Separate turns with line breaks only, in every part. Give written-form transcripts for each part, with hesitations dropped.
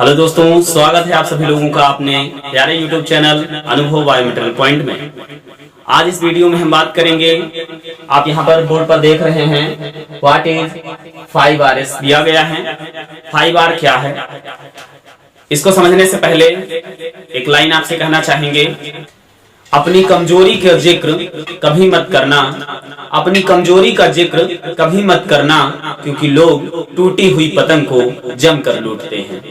Hello दोस्तों, स्वागत है आप सभी लोगों का अपने प्यारे यूट्यूब चैनल अनुभव बायोमेट्रिक पॉइंट में। आज इस वीडियो में हम बात करेंगे, आप यहाँ पर बोर्ड पर देख रहे हैं व्हाट इज 5Rs दिया गया है। 5R क्या है, इसको समझने से पहले एक लाइन आपसे कहना चाहेंगे, अपनी कमजोरी का जिक्र कभी मत करना, अपनी कमजोरी का जिक्र कभी मत करना, क्योंकि लोग टूटी हुई पतंग को जमकर लूटते हैं।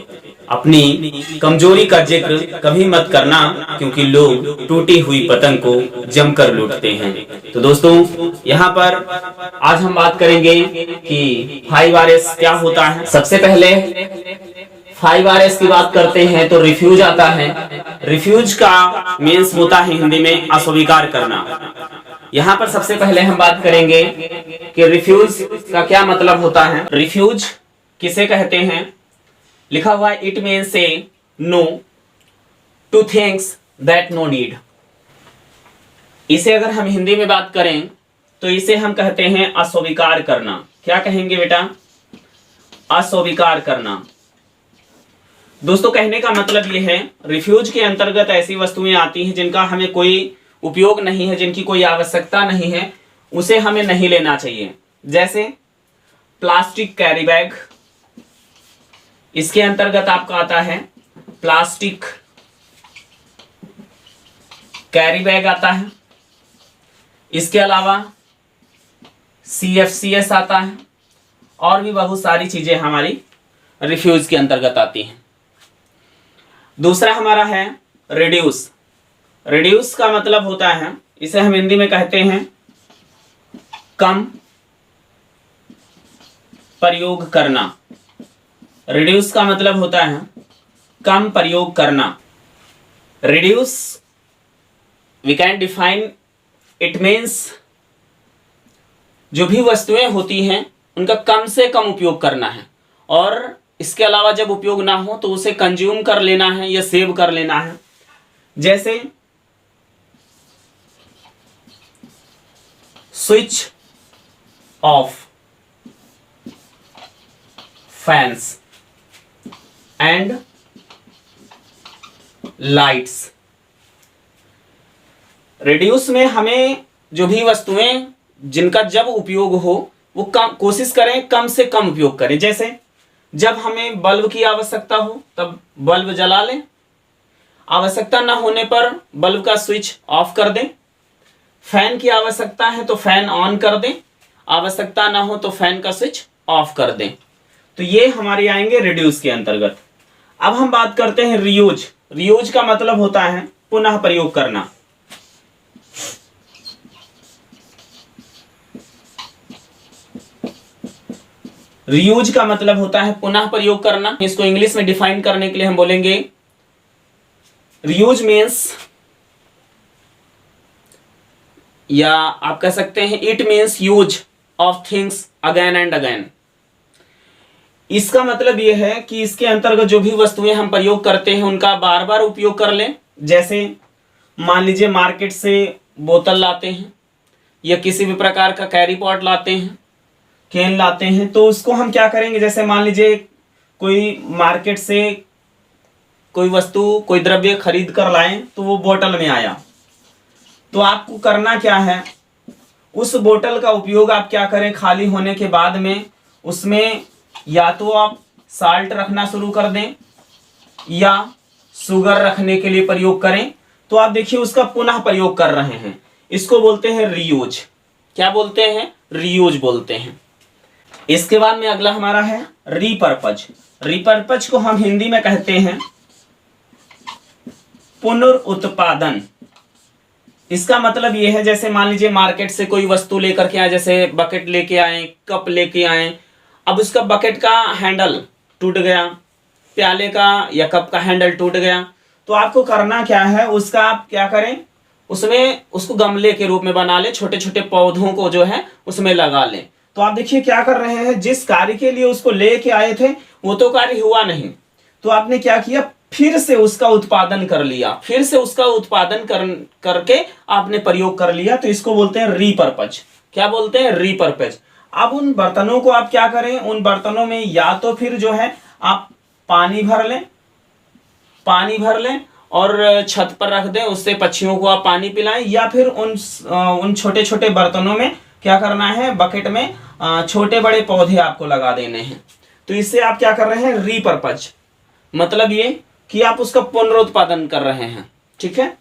अपनी कमजोरी का जिक्र कभी मत करना, क्योंकि लोग टूटी हुई पतंग को जमकर लूटते हैं। तो दोस्तों, यहाँ पर आज हम बात करेंगे कि 5Rs क्या होता है। सबसे पहले 5Rs की बात करते हैं तो रिफ्यूज आता है। रिफ्यूज का मीन्स होता है हिंदी में अस्वीकार करना। यहाँ पर सबसे पहले हम बात करेंगे कि रिफ्यूज का क्या मतलब होता है। रिफ्यूज किसे कहते हैं? लिखा हुआ है, it means say no to things that no need. इसे अगर हम हिंदी में बात करें तो इसे हम कहते हैं अस्वीकार करना। क्या कहेंगे बेटा? अस्वीकार करना। दोस्तों, कहने का मतलब यह है, रिफ्यूज के अंतर्गत ऐसी वस्तुएं आती हैं जिनका हमें कोई उपयोग नहीं है, जिनकी कोई आवश्यकता नहीं है, उसे हमें नहीं लेना चाहिए। जैसे प्लास्टिक कैरी बैग, इसके अंतर्गत आपका आता है प्लास्टिक कैरी बैग आता है। इसके अलावा CFCS आता है, और भी बहुत सारी चीजें हमारी रिफ्यूज के अंतर्गत आती हैं। दूसरा हमारा है रिड्यूस। रिड्यूस का मतलब होता है, इसे हम हिंदी में कहते हैं कम प्रयोग करना। रिड्यूस का मतलब होता है कम प्रयोग करना। Reduce we can define, it means जो भी वस्तुएं होती हैं उनका कम से कम उपयोग करना है, और इसके अलावा जब उपयोग ना हो तो उसे कंज्यूम कर लेना है या सेव कर लेना है। जैसे switch off fans and lights. Reduce में हमें जो भी वस्तुएं जिनका जब उपयोग हो वो कम कोशिश करें, कम से कम उपयोग करें। जैसे जब हमें बल्ब की आवश्यकता हो तब बल्ब जला लें, आवश्यकता ना होने पर बल्ब का स्विच ऑफ कर दें। फैन की आवश्यकता है तो फैन ऑन कर दें, आवश्यकता ना हो तो फैन का स्विच ऑफ कर दें। तो ये हमारे आएंगे रिड्यूस के अंतर्गत। अब हम बात करते हैं रीयूज। रीयूज का मतलब होता है पुनः प्रयोग करना। रीयूज का मतलब होता है पुनः प्रयोग करना। इसको इंग्लिश में डिफाइन करने के लिए हम बोलेंगे, रीयूज मीन्स, या आप कह सकते हैं it means use of things again and again. इसका मतलब यह है कि इसके अंतर्गत जो भी वस्तुएं हम प्रयोग करते हैं उनका बार बार उपयोग कर लें। जैसे मान लीजिए मार्केट से बोतल लाते हैं, या किसी भी प्रकार का कैरी पॉट लाते हैं, कैन लाते हैं, तो उसको हम क्या करेंगे, जैसे मान लीजिए कोई मार्केट से कोई वस्तु, कोई द्रव्य खरीद कर लाएं तो वो बोतल में आया, तो आपको करना क्या है, उस बोतल का उपयोग आप क्या करें, खाली होने के बाद में उसमें या तो आप साल्ट रखना शुरू कर दें या शुगर रखने के लिए प्रयोग करें। तो आप देखिए उसका पुनः प्रयोग कर रहे हैं। इसको बोलते हैं रीयूज। क्या बोलते हैं? रीयूज बोलते हैं। इसके बाद में अगला हमारा है रीपर्पज। रीपर्पज को हम हिंदी में कहते हैं पुनरुत्पादन। इसका मतलब यह है, जैसे मान लीजिए मार्केट से कोई वस्तु लेकर के आए, जैसे बकेट लेके आए, कप लेके आए, अब उसका बकेट का हैंडल टूट गया, प्याले का या कप का हैंडल टूट गया, तो आपको करना क्या है, उसका आप क्या करें, उसमें उसको गमले के रूप में बना ले, छोटे छोटे पौधों को जो है उसमें लगा लें। तो आप देखिए क्या कर रहे हैं, जिस कार्य के लिए उसको लेके आए थे वो तो कार्य हुआ नहीं, तो आपने क्या किया, फिर से उसका उत्पादन कर लिया, फिर से उसका उत्पादन करके आपने प्रयोग कर लिया। तो इसको बोलते हैं रीपर्पज। क्या बोलते हैं? रीपर्पज। अब उन बर्तनों को आप क्या करें, उन बर्तनों में या तो फिर जो है आप पानी भर लें, पानी भर लें और छत पर रख दें, उससे पक्षियों को आप पानी पिलाएं, या फिर उन छोटे छोटे बर्तनों में क्या करना है, बकेट में छोटे बड़े पौधे आपको लगा देने हैं। तो इससे आप क्या कर रहे हैं, रीपर्पज, मतलब ये कि आप उसका पुनरुत्पादन कर रहे हैं। ठीक है,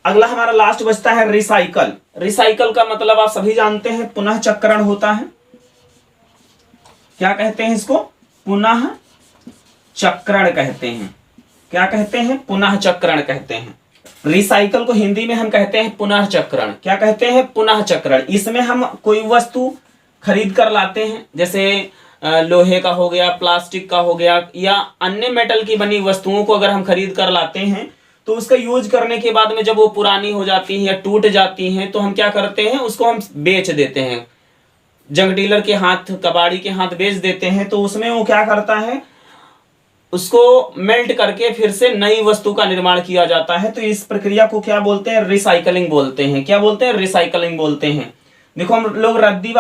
अगला हमारा लास्ट बचता है रिसाइकल। रिसाइकल का मतलब आप सभी जानते हैं, पुनः चक्रण होता है। क्या कहते हैं इसको, पुनः चक्रण कहते हैं। क्या कहते हैं, पुनः चक्रण कहते हैं। रिसाइकल को हिंदी में हम कहते हैं पुनः चक्रण। क्या कहते हैं, पुनः चक्रण। इसमें हम कोई वस्तु खरीद कर लाते हैं, जैसे लोहे का हो गया, प्लास्टिक का हो गया, या अन्य मेटल की बनी वस्तुओं को अगर हम खरीद कर लाते हैं तो उसका यूज करने के बाद में जब वो पुरानी हो जाती है या टूट जाती हैं तो हम क्या करते हैं, उसको हम बेच देते हैं, जंग डीलर के हाथ, कबाड़ी के हाथ बेच देते हैं। तो उसमें वो क्या करता है, उसको मेल्ट करके फिर से नई वस्तु का निर्माण किया जाता है। तो इस प्रक्रिया को क्या बोलते हैं, रिसाइकलिंग बोलते हैं। क्या बोलते हैं, रिसाइकलिंग बोलते हैं। देखो, हम लोग रद्दी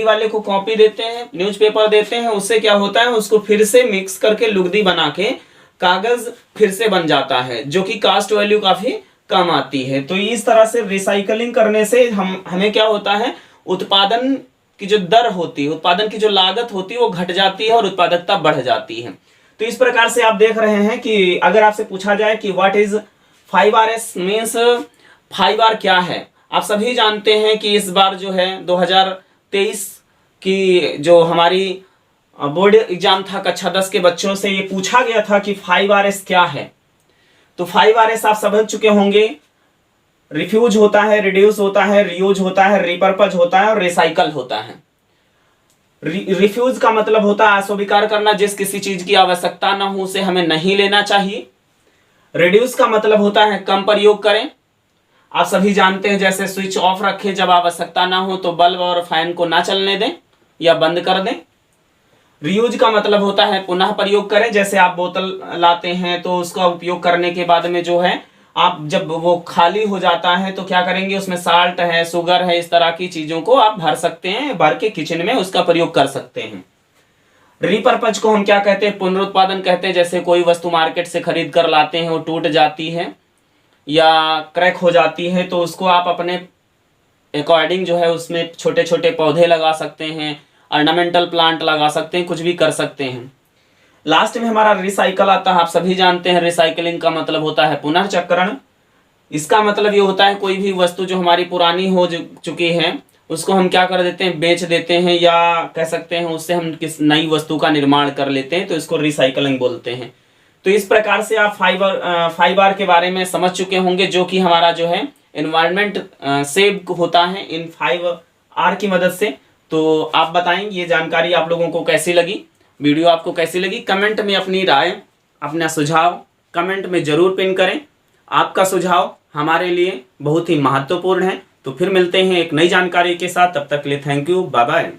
वाले को कॉपी देते हैं, न्यूज़पेपर देते हैं, उससे क्या होता है, उसको फिर से मिक्स करके लुगदी बना के कागज फिर से बन जाता है, जो कि कास्ट वैल्यू काफी कम आती है। तो इस तरह से रिसाइकलिंग करने से हमें क्या होता है, उत्पादन की जो दर होती है, उत्पादन की जो लागत होती है वो घट जाती है और उत्पादकता बढ़ जाती है। तो इस प्रकार से आप देख रहे हैं कि अगर आपसे पूछा जाए कि what is 5Rs means 5R क्या है, आप सभी जानते हैं कि इस बार जो है 2023 की जो हमारी बोर्ड एग्जाम था कक्षा 10 के बच्चों से, ये पूछा गया था कि 5Rs क्या है। तो 5Rs आप समझ चुके होंगे, रिफ्यूज होता है, रिड्यूस होता है, रीयूज होता है, रिपर्पज होता है और रिसाइकल होता है। रिफ्यूज का मतलब होता है अस्वीकार करना, जिस किसी चीज की आवश्यकता ना हो उसे हमें नहीं लेना चाहिए। रिड्यूस का मतलब होता है कम प्रयोग करें। आप सभी जानते हैं, जैसे स्विच ऑफ रखें, जब आवश्यकता ना हो तो बल्ब और फैन को ना चलने दें या बंद कर दें। रीयूज का मतलब होता है पुनः प्रयोग करें, जैसे आप बोतल लाते हैं तो उसका उपयोग करने के बाद में जो है, आप जब वो खाली हो जाता है तो क्या करेंगे, उसमें साल्ट है, शुगर है, इस तरह की चीजों को आप भर सकते हैं, भर के किचन में उसका प्रयोग कर सकते हैं। रीपर्पज को हम क्या कहते हैं, पुनरुत्पादन कहते हैं। जैसे कोई वस्तु मार्केट से खरीद कर लाते हैं, वो टूट जाती है या क्रैक हो जाती है, तो उसको आप अपने अकॉर्डिंग जो है उसमें छोटे छोटे पौधे लगा सकते हैं, ऑर्नामेंटल प्लांट लगा सकते हैं, कुछ भी कर सकते हैं। लास्ट में हमारा रिसाइकल आता है। आप सभी जानते हैं रिसाइकलिंग का मतलब होता है पुनर्चक्रण। इसका मतलब ये होता है कोई भी वस्तु जो हमारी पुरानी हो चुकी है उसको हम क्या कर देते हैं, बेच देते हैं, या कह सकते हैं उससे हम किस नई वस्तु का निर्माण कर लेते हैं, तो इसको रिसाइकलिंग बोलते हैं। तो इस प्रकार से आप 5R के बारे में समझ चुके होंगे, जो कि हमारा जो है एनवायरनमेंट सेव होता है इन 5R की मदद से। तो आप बताएं ये जानकारी आप लोगों को कैसी लगी, वीडियो आपको कैसी लगी। कमेंट में अपनी राय, अपना सुझाव कमेंट में जरूर पिन करें। आपका सुझाव हमारे लिए बहुत ही महत्वपूर्ण है। तो फिर मिलते हैं एक नई जानकारी के साथ, तब तक के लिए थैंक यू, बाय बाय।